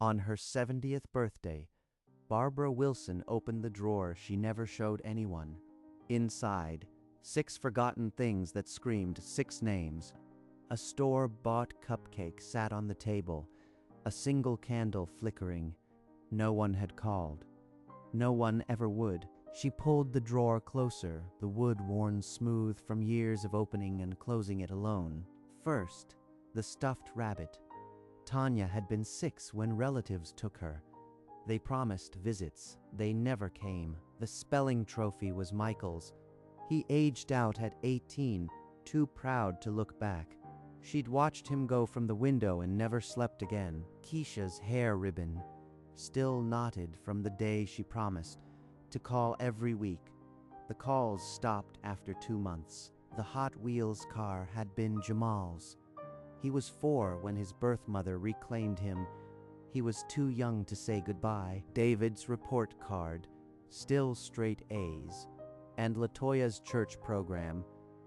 On her 70th birthday, Barbara Wilson opened the drawer she never showed anyone. Inside, 6 forgotten things that screamed 6 names. A store-bought cupcake sat on the table, a single candle flickering. No one had called. No one ever would. She pulled the drawer closer, the wood worn smooth from years of opening and closing it alone. First, the stuffed rabbit. Tanya had been 6 when relatives took her. They promised visits. They never came. The spelling trophy was Michael's. He aged out at 18, too proud to look back. She'd watched him go from the window and never slept again. Keisha's hair ribbon, still knotted from the day she promised to call every week. The calls stopped after 2 months. The Hot Wheels car had been Jamal's. He was 4 when his birth mother reclaimed him. He was too young to say goodbye. David's report card, still straight A's, and Latoya's church program,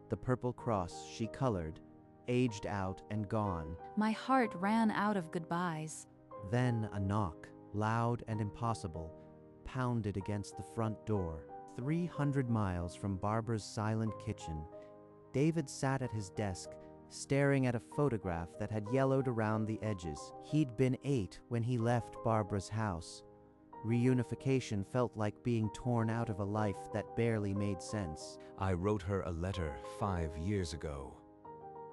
the Purple Cross she colored, aged out and gone. My heart ran out of goodbyes. Then a knock, loud and impossible, pounded against the front door. 300 miles from Barbara's silent kitchen, David sat at his desk, staring at a photograph that had yellowed around the edges. He'd been 8 when he left Barbara's house. Reunification felt like being torn out of a life that barely made sense. I wrote her a letter 5 years ago.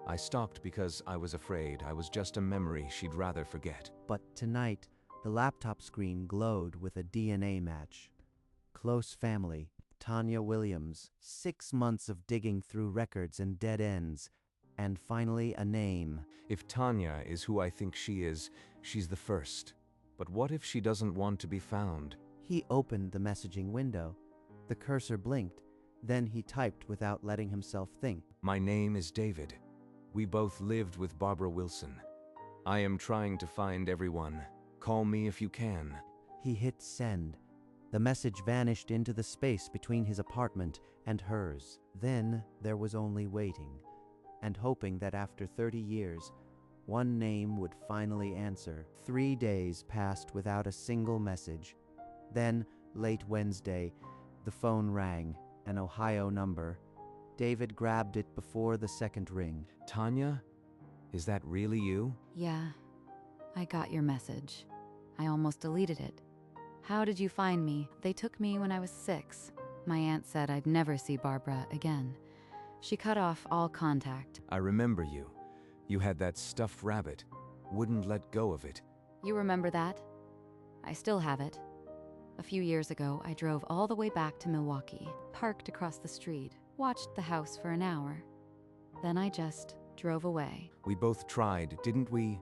I stopped because I was afraid I was just a memory she'd rather forget. But tonight, the laptop screen glowed with a DNA match. Close family, Tanya Williams, 6 months of digging through records and dead ends, and finally a name. If Tanya is who I think she is, she's the first. But what if she doesn't want to be found? He opened the messaging window. The cursor blinked. Then he typed without letting himself think. My name is David. We both lived with Barbara Wilson. I am trying to find everyone. Call me if you can. He hit send. The message vanished into the space between his apartment and hers. Then there was only waiting, and hoping that after 30 years, one name would finally answer. 3 days passed without a single message. Then, late Wednesday, the phone rang, an Ohio number. David grabbed it before the second ring. Tanya? Is that really you? Yeah, I got your message. I almost deleted it. How did you find me? They took me when I was 6. My aunt said I'd never see Barbara again. She cut off all contact. I remember you. You had that stuffed rabbit. Wouldn't let go of it. You remember that? I still have it. A few years ago, I drove all the way back to Milwaukee, parked across the street, watched the house for an hour. Then I just drove away. We both tried, didn't we?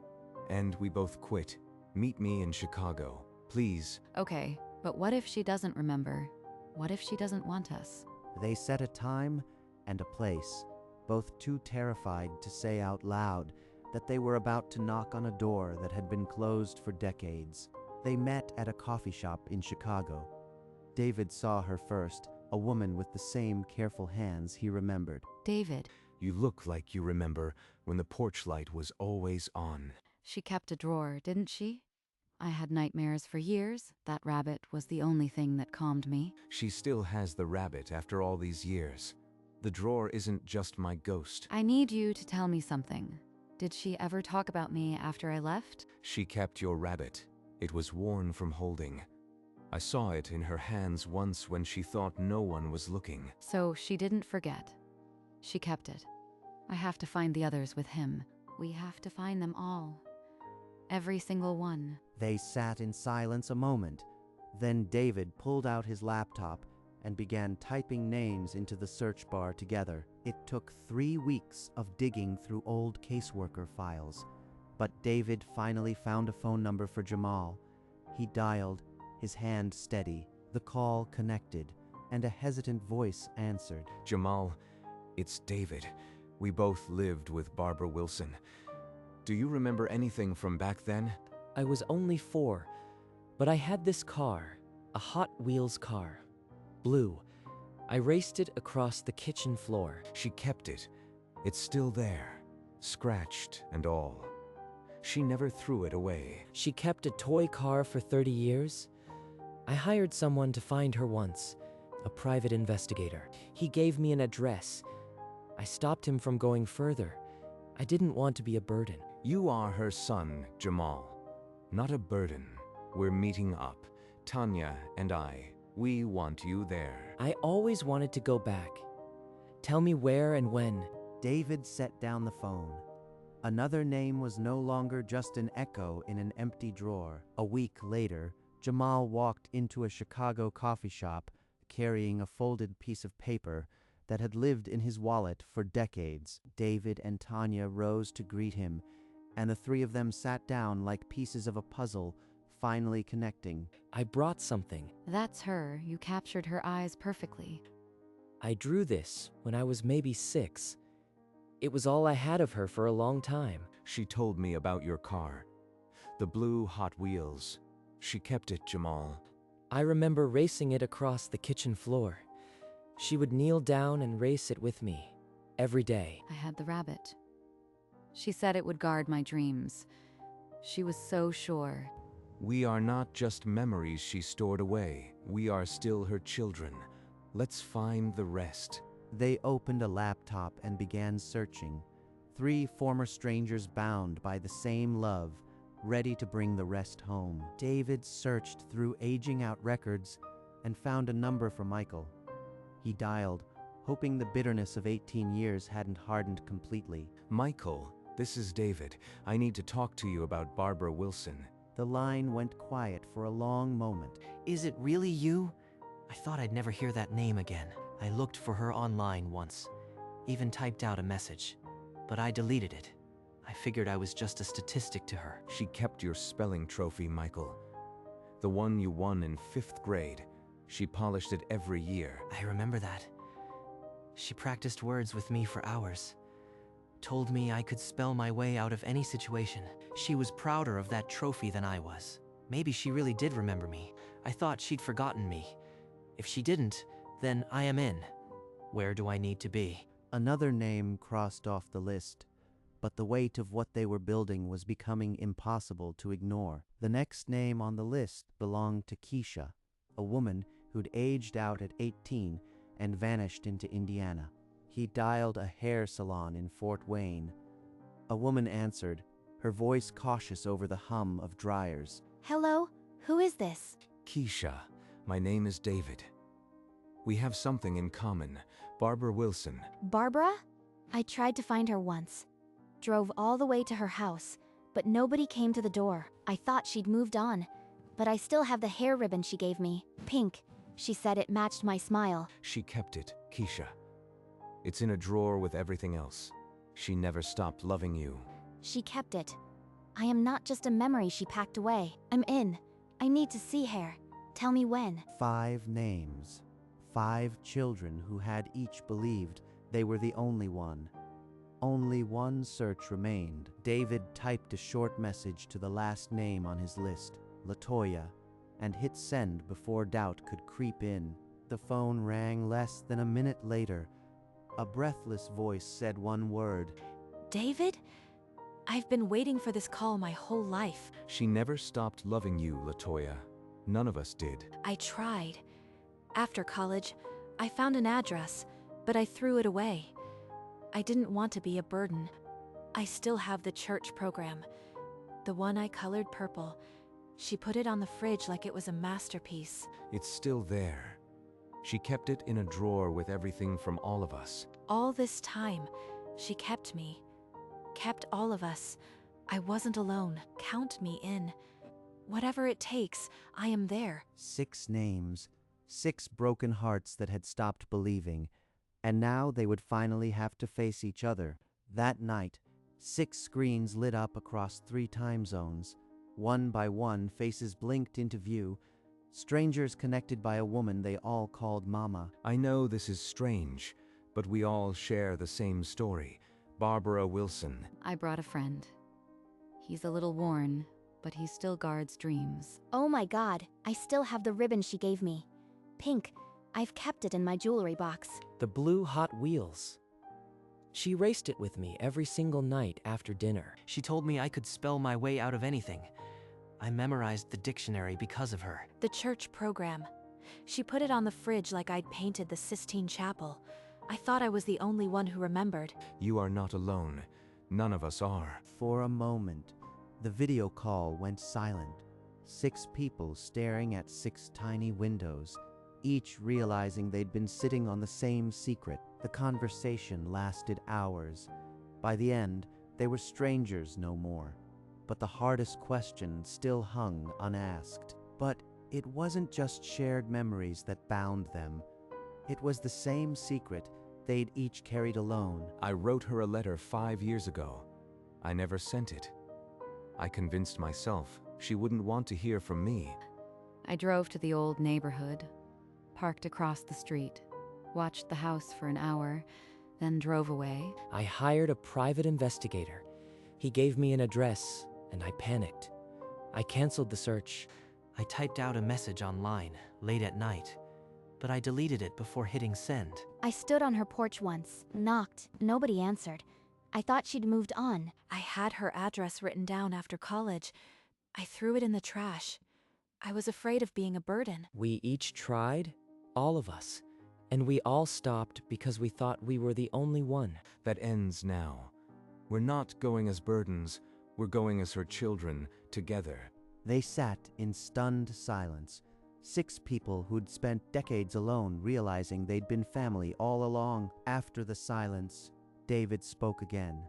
And we both quit. Meet me in Chicago, please. Okay, but what if she doesn't remember? What if she doesn't want us? They set a time and a place, both too terrified to say out loud that they were about to knock on a door that had been closed for decades. They met at a coffee shop in Chicago. David saw her first, a woman with the same careful hands he remembered. David. You look like you remember when the porch light was always on. She kept a drawer, didn't she? I had nightmares for years. That rabbit was the only thing that calmed me. She still has the rabbit after all these years. The drawer isn't just my ghost. I need you to tell me something. Did she ever talk about me after I left? She kept your rabbit. It was worn from holding. I saw it in her hands once when she thought no one was looking. So she didn't forget. She kept it. I have to find the others with him. We have to find them all. Every single one. They sat in silence a moment. Then David pulled out his laptop and began typing names into the search bar together. It took 3 weeks of digging through old caseworker files. But David finally found a phone number for Jamal. He dialed, his hand steady. The call connected, and a hesitant voice answered. Jamal, it's David. We both lived with Barbara Wilson. Do you remember anything from back then? I was only 4, but I had this car, a Hot Wheels car. Blue. I raced it across the kitchen floor. She kept it. It's still there, scratched and all. She never threw it away. She kept a toy car for 30 years. I hired someone to find her once, a private investigator. He gave me an address. I stopped him from going further. I didn't want to be a burden. You are her son, Jamal. Not a burden. We're meeting up. Tanya and I. We want you there. I always wanted to go back. Tell me where and when. David set down the phone. Another name was no longer just an echo in an empty drawer. A week later, Jamal walked into a Chicago coffee shop carrying a folded piece of paper that had lived in his wallet for decades. David and Tanya rose to greet him, and the three of them sat down like pieces of a puzzle, finally connecting. I brought something. That's her. You captured her eyes perfectly. I drew this when I was maybe 6. It was all I had of her for a long time. She told me about your car. The blue Hot Wheels. She kept it, Jamal. I remember racing it across the kitchen floor. She would kneel down and race it with me, every day. I had the rabbit. She said it would guard my dreams. She was so sure. We are not just memories she stored away. We are still her children. Let's find the rest. They opened a laptop and began searching. 3 former strangers bound by the same love, ready to bring the rest home. David searched through aging-out records and found a number for Michael. He dialed, hoping the bitterness of 18 years hadn't hardened completely. Michael, this is David. I need to talk to you about Barbara Wilson. The line went quiet for a long moment. Is it really you? I thought I'd never hear that name again. I looked for her online once, even typed out a message, but I deleted it. I figured I was just a statistic to her. She kept your spelling trophy, Michael. The one you won in 5th grade. She polished it every year. I remember that. She practiced words with me for hours. Told me I could spell my way out of any situation. She was prouder of that trophy than I was. Maybe she really did remember me. I thought she'd forgotten me. If she didn't, then I am in. Where do I need to be? Another name crossed off the list, but the weight of what they were building was becoming impossible to ignore. The next name on the list belonged to Keisha, a woman who'd aged out at 18 and vanished into Indiana. He dialed a hair salon in Fort Wayne. A woman answered, her voice cautious over the hum of dryers. Hello? Who is this? Keisha, my name is David. We have something in common. Barbara Wilson. Barbara? I tried to find her once. Drove all the way to her house, but nobody came to the door. I thought she'd moved on, but I still have the hair ribbon she gave me. Pink. She said it matched my smile. She kept it, Keisha. It's in a drawer with everything else. She never stopped loving you. She kept it. I am not just a memory she packed away. I'm in. I need to see her. Tell me when. 5 names. 5 children who had each believed they were the only one. Only one search remained. David typed a short message to the last name on his list, Latoya, and hit send before doubt could creep in. The phone rang less than a minute later. A breathless voice said one word. David? I've been waiting for this call my whole life. She never stopped loving you, Latoya. None of us did. I tried. After college, I found an address, but I threw it away. I didn't want to be a burden. I still have the church program, the one I colored purple. She put it on the fridge like it was a masterpiece. It's still there. She kept it in a drawer with everything from all of us. All this time, she kept me. Kept all of us. I wasn't alone. Count me in. Whatever it takes, I am there. 6 names, 6 broken hearts that had stopped believing, and now they would finally have to face each other. That night, 6 screens lit up across 3 time zones. One by one, faces blinked into view, strangers connected by a woman they all called Mama. I know this is strange, but we all share the same story. Barbara Wilson. I brought a friend. He's a little worn, but he still guards dreams. Oh my god, I still have the ribbon she gave me. Pink. I've kept it in my jewelry box. The blue Hot Wheels. She erased it with me every single night after dinner. She told me I could spell my way out of anything. I memorized the dictionary because of her. The church program. She put it on the fridge like I'd painted the Sistine Chapel. I thought I was the only one who remembered. You are not alone. None of us are. For a moment, the video call went silent. 6 people staring at 6 tiny windows, each realizing they'd been sitting on the same secret. The conversation lasted hours. By the end, they were strangers no more. But the hardest question still hung unasked. But it wasn't just shared memories that bound them. It was the same secret they'd each carried alone. I wrote her a letter 5 years ago. I never sent it. I convinced myself she wouldn't want to hear from me. I drove to the old neighborhood, parked across the street, watched the house for an hour, then drove away. I hired a private investigator. He gave me an address, and I panicked. I canceled the search. I typed out a message online, late at night, but I deleted it before hitting send. I stood on her porch once, knocked, nobody answered. I thought she'd moved on. I had her address written down after college. I threw it in the trash. I was afraid of being a burden. We each tried, all of us, and we all stopped because we thought we were the only one. That ends now. We're not going as burdens. We're going as her children, together. They sat in stunned silence. 6 people who'd spent decades alone, realizing they'd been family all along. After the silence, David spoke again,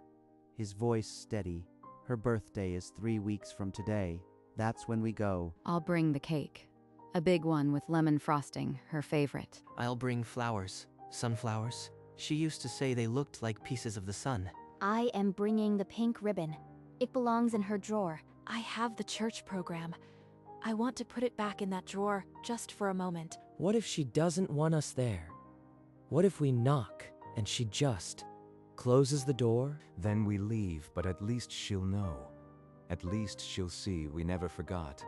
his voice steady. Her birthday is 3 weeks from today. That's when we go. I'll bring the cake. A big one with lemon frosting, her favorite. I'll bring flowers. Sunflowers. She used to say they looked like pieces of the sun. I am bringing the pink ribbon. It belongs in her drawer. I have the church program. I want to put it back in that drawer just for a moment. What if she doesn't want us there? What if we knock and she just closes the door? Then we leave, but at least she'll know. At least she'll see we never forgot,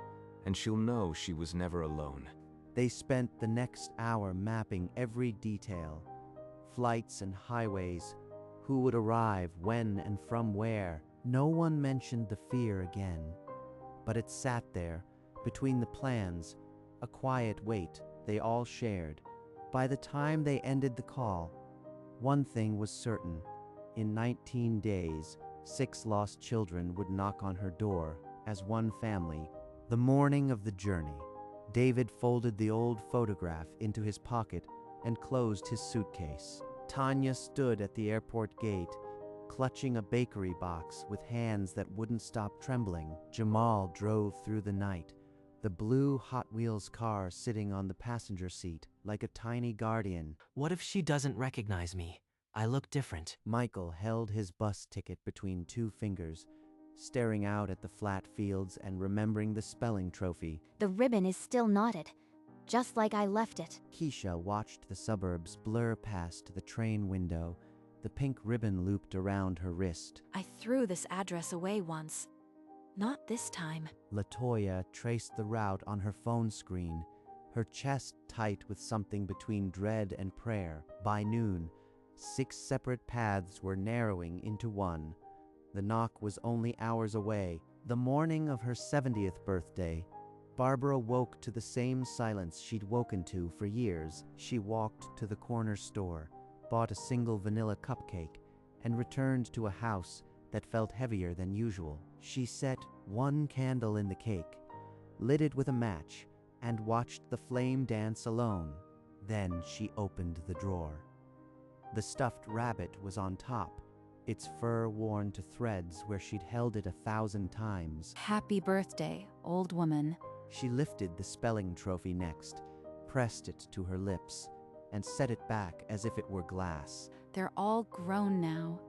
and she'll know she was never alone. They spent the next hour mapping every detail. Flights and highways, who would arrive, when and from where. No one mentioned the fear again. But it sat there, between the plans, a quiet weight they all shared. By the time they ended the call, one thing was certain. In 19 days, 6 lost children would knock on her door as one family. The morning of the journey, David folded the old photograph into his pocket and closed his suitcase. Tanya stood at the airport gate, clutching a bakery box with hands that wouldn't stop trembling. Jamal drove through the night, the blue Hot Wheels car sitting on the passenger seat like a tiny guardian. What if she doesn't recognize me? I look different. Michael held his bus ticket between 2 fingers, staring out at the flat fields and remembering the spelling trophy. The ribbon is still knotted, just like I left it. Keisha watched the suburbs blur past the train window, the pink ribbon looped around her wrist. I threw this address away once. Not this time. Latoya traced the route on her phone screen, her chest tight with something between dread and prayer. By noon, 6 separate paths were narrowing into one. The knock was only hours away. The morning of her 70th birthday, Barbara woke to the same silence she'd woken to for years. She walked to the corner store, bought a single vanilla cupcake, and returned to a house that felt heavier than usual. She set one candle in the cake, lit it with a match, and watched the flame dance alone. Then she opened the drawer. The stuffed rabbit was on top, its fur worn to threads where she'd held it 1,000 times. Happy birthday, old woman. She lifted the spelling trophy next, pressed it to her lips, and set it back as if it were glass. They're all grown now.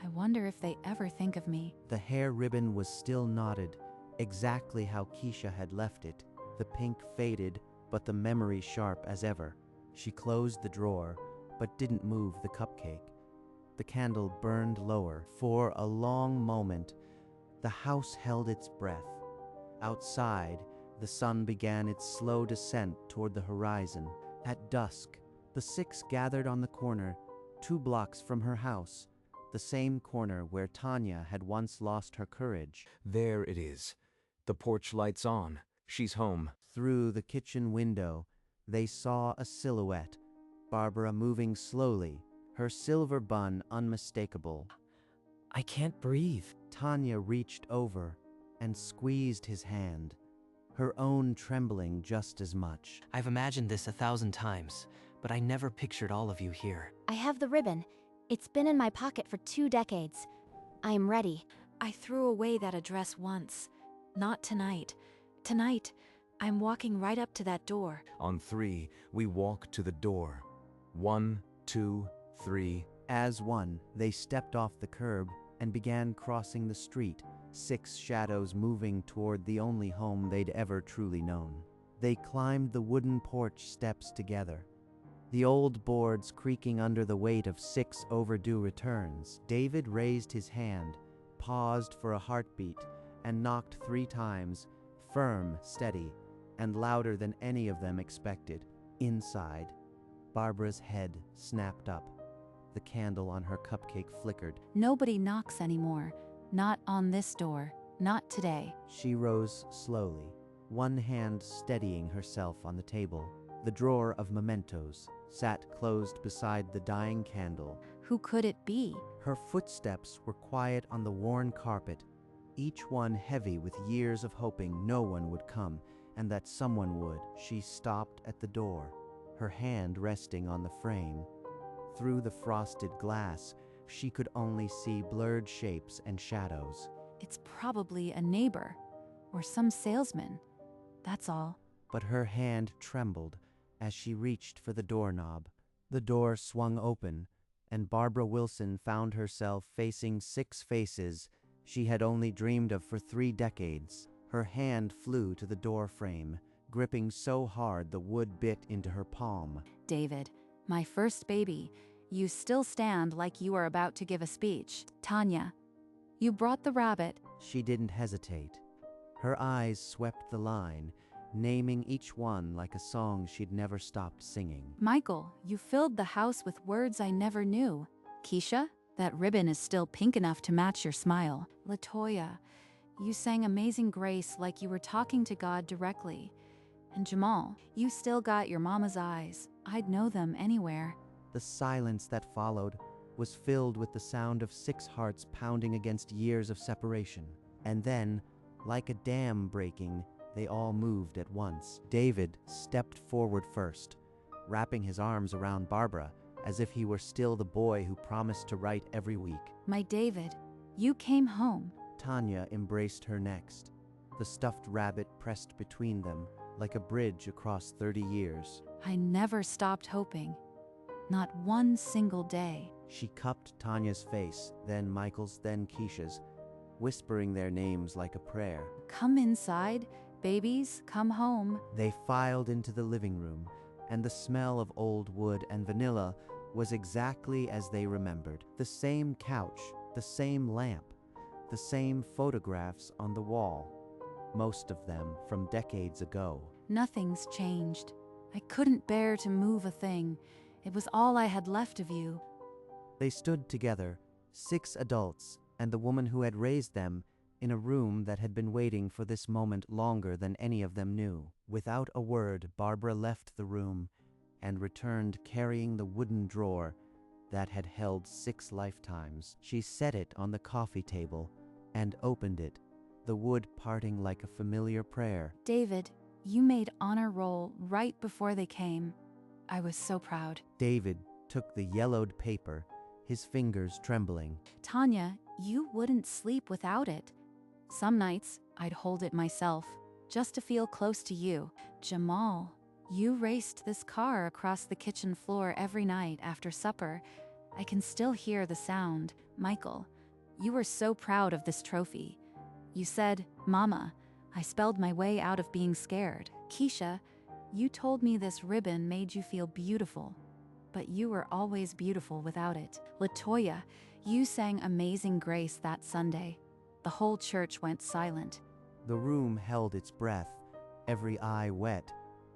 I wonder if they ever think of me. The hair ribbon was still knotted, exactly how Keisha had left it. The pink faded, but the memory sharp as ever. She closed the drawer, but didn't move the cupcake. The candle burned lower. For a long moment, the house held its breath. Outside, the sun began its slow descent toward the horizon. At dusk, the 6 gathered on the corner, 2 blocks from her house. the same corner where Tanya had once lost her courage. There it is. The porch light's on. She's home. Through the kitchen window, they saw a silhouette, Barbara moving slowly, her silver bun unmistakable. I can't breathe. Tanya reached over and squeezed his hand, her own trembling just as much. I've imagined this 1,000 times, but I never pictured all of you here. I have the ribbon. It's been in my pocket for 2 decades. I am ready. I threw away that address once. Not tonight. Tonight, I'm walking right up to that door. On 3, we walk to the door. 1, 2, 3. As one, they stepped off the curb and began crossing the street, 6 shadows moving toward the only home they'd ever truly known. They climbed the wooden porch steps together, the old boards creaking under the weight of 6 overdue returns. David raised his hand, paused for a heartbeat, and knocked 3 times, firm, steady, and louder than any of them expected. Inside, Barbara's head snapped up. The candle on her cupcake flickered. Nobody knocks anymore. Not on this door. Not today. She rose slowly, one hand steadying herself on the table. The drawer of mementos sat closed beside the dying candle. Who could it be? Her footsteps were quiet on the worn carpet, each one heavy with years of hoping no one would come, and that someone would. She stopped at the door, her hand resting on the frame. Through the frosted glass, she could only see blurred shapes and shadows. It's probably a neighbor or some salesman. That's all. But her hand trembled as she reached for the doorknob. The door swung open, and Barbara Wilson found herself facing 6 faces she had only dreamed of for 3 decades. Her hand flew to the door frame, gripping so hard the wood bit into her palm. David, my first baby, you still stand like you are about to give a speech. Tanya, you brought the rabbit. She didn't hesitate. Her eyes swept the line, naming each one like a song she'd never stopped singing. Michael, you filled the house with words I never knew. Keisha, that ribbon is still pink enough to match your smile. Latoya, you sang Amazing Grace like you were talking to God directly. And Jamal, you still got your mama's eyes. I'd know them anywhere. The silence that followed was filled with the sound of 6 hearts pounding against years of separation. And then, like a dam breaking, they all moved at once. David stepped forward first, wrapping his arms around Barbara as if he were still the boy who promised to write every week. My David, you came home. Tanya embraced her next, the stuffed rabbit pressed between them like a bridge across 30 years. I never stopped hoping. Not one single day. She cupped Tanya's face, then Michael's, then Keisha's, whispering their names like a prayer. Come inside, babies, come home. They filed into the living room, and the smell of old wood and vanilla was exactly as they remembered. The same couch, the same lamp, the same photographs on the wall, most of them from decades ago. Nothing's changed. I couldn't bear to move a thing. It was all I had left of you. They stood together, 6 adults and the woman who had raised them, in a room that had been waiting for this moment longer than any of them knew. Without a word, Barbara left the room and returned carrying the wooden drawer that had held 6 lifetimes. She set it on the coffee table and opened it, the wood parting like a familiar prayer. David, you made honor roll right before they came. I was so proud. David took the yellowed paper, his fingers trembling. Tanya, you wouldn't sleep without it. Some nights, I'd hold it myself, just to feel close to you. Jamal, you raced this car across the kitchen floor every night after supper. I can still hear the sound. Michael, you were so proud of this trophy. You said, Mama, I spelled my way out of being scared. Keisha, you told me this ribbon made you feel beautiful, but you were always beautiful without it. Latoya, you sang Amazing Grace that Sunday. The whole church went silent. The room held its breath, every eye wet,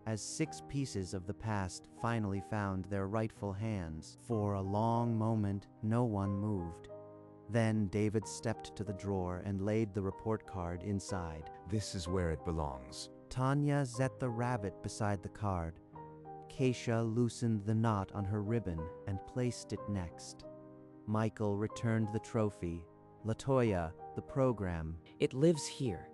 as 6 pieces of the past finally found their rightful hands. For a long moment, no one moved. Then David stepped to the drawer and laid the report card inside. This is where it belongs. Tanya set the rabbit beside the card. Keisha loosened the knot on her ribbon and placed it next. Michael returned the trophy. Latoya, the program. It lives here.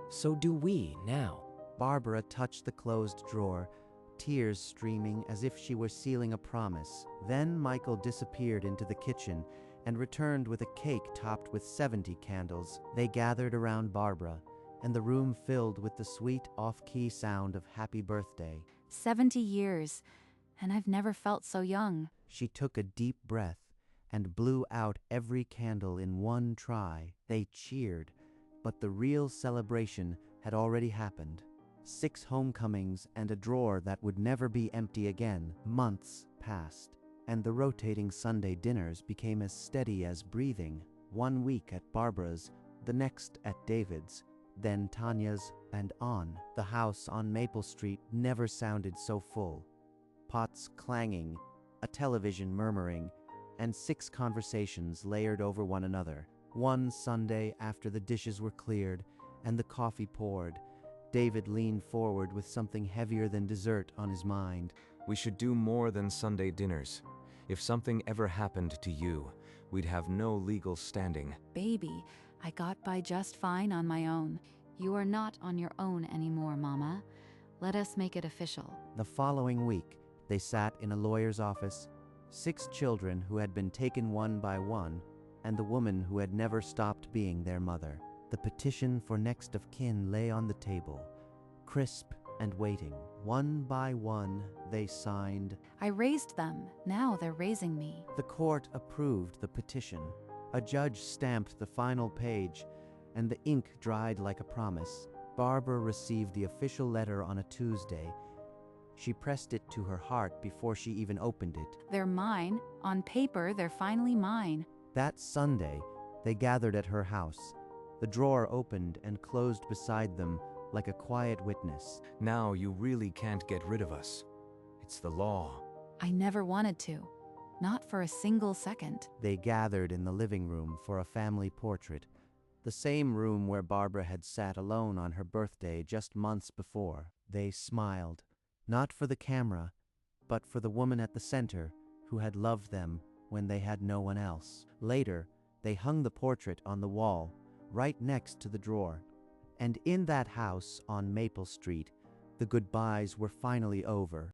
So do we now. Barbara touched the closed drawer, tears streaming as if she were sealing a promise. Then Michael disappeared into the kitchen and returned with a cake topped with 70 candles. They gathered around Barbara, and the room filled with the sweet off-key sound of happy birthday. 70 years, and I've never felt so young. She took a deep breath and blew out every candle in one try. They cheered, but the real celebration had already happened. 6 homecomings and a drawer that would never be empty again. Months passed, and the rotating Sunday dinners became as steady as breathing. 1 week at Barbara's, the next at David's, then Tanya's, and on. The house on Maple Street never sounded so full. Pots clanging, a television murmuring, and 6 conversations layered over one another. One Sunday, after the dishes were cleared and the coffee poured, David leaned forward with something heavier than dessert on his mind. We should do more than Sunday dinners. If something ever happened to you, we'd have no legal standing. Baby, I got by just fine on my own. You are not on your own anymore, Mama. Let us make it official. The following week, they sat in a lawyer's office, 6 children who had been taken one by one, and the woman who had never stopped being their mother. The petition for next of kin lay on the table, crisp and waiting. One by one, they signed. I raised them. Now they're raising me. The court approved the petition. A judge stamped the final page, and the ink dried like a promise. Barbara received the official letter on a Tuesday. She pressed it to her heart before she even opened it. They're mine. On paper, they're finally mine. That Sunday, they gathered at her house. The drawer opened and closed beside them like a quiet witness. Now you really can't get rid of us. It's the law. I never wanted to. Not for a single second. They gathered in the living room for a family portrait, the same room where Barbara had sat alone on her birthday just months before. They smiled, not for the camera, but for the woman at the center who had loved them when they had no one else. Later, they hung the portrait on the wall, right next to the drawer. And in that house on Maple Street, the goodbyes were finally over.